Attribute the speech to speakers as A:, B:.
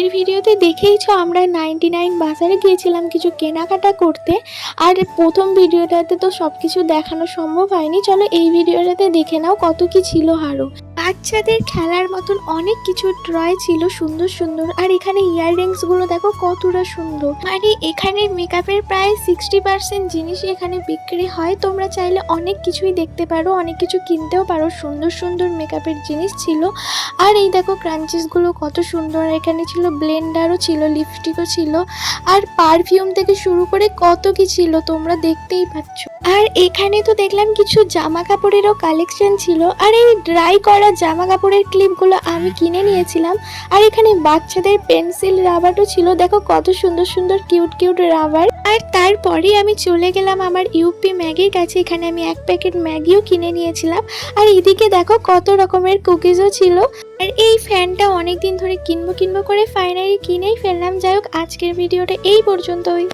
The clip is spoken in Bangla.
A: আগের ভিডিওতে দেখেইছো আমরা 99 বাজারে গিয়েছিলাম কিছু কেনাকাটা করতে। আর প্রথম ভিডিওটাতে তো সব কিছু দেখানো সম্ভব হয়নি, চলো এই ভিডিওটাতে দেখে নাও কত কি ছিল আরও। বাচ্চাদের খেলার মতন অনেক কিছু ট্রয় ছিল সুন্দর সুন্দর। আর এখানে ইয়াররিংসগুলো দেখো কতটা সুন্দর। মানে এখানে মেকআপের প্রায় 60% জিনিস এখানে বিক্রি হয়। তোমরা চাইলে অনেক কিছুই দেখতে পারো, অনেক কিছু কিনতেও পারো। সুন্দর সুন্দর মেকআপের জিনিস ছিল। আর এই দেখো ক্রাঞ্চিসগুলো কত সুন্দর। এখানে ছিল ব্লেন্ডারও ছিল, লিপস্টিকও ছিল, আর পারফিউম থেকে শুরু করে কত কি ছিল তোমরা দেখতেই পাচ্ছ। আর এখানে তো দেখলাম কিছু জামা কাপড়েরও কালেকশন ছিল। আর এই ড্রাই করা জামা কাপড়ের ক্লিপগুলো আমি কিনে নিয়েছিলাম। আর এখানে বাচ্চাদের পেন্সিল রাবারও ছিল, দেখো কত সুন্দর সুন্দর কিউট কিউট রাবার। আর তারপরে আমি চলে গেলাম আমার ইউপি ম্যাগির কাছে। এখানে আমি 1 প্যাকেট ম্যাগিও কিনে নিয়েছিলাম। আর এদিকে দেখো কত রকমের কুকিজও ছিল। আর এই ফ্যানটা অনেকদিন ধরে কিনবো কিনবো করে ফাইনালি কিনেই ফেললাম। যাই হোক, আজকের ভিডিওটা এই পর্যন্তই।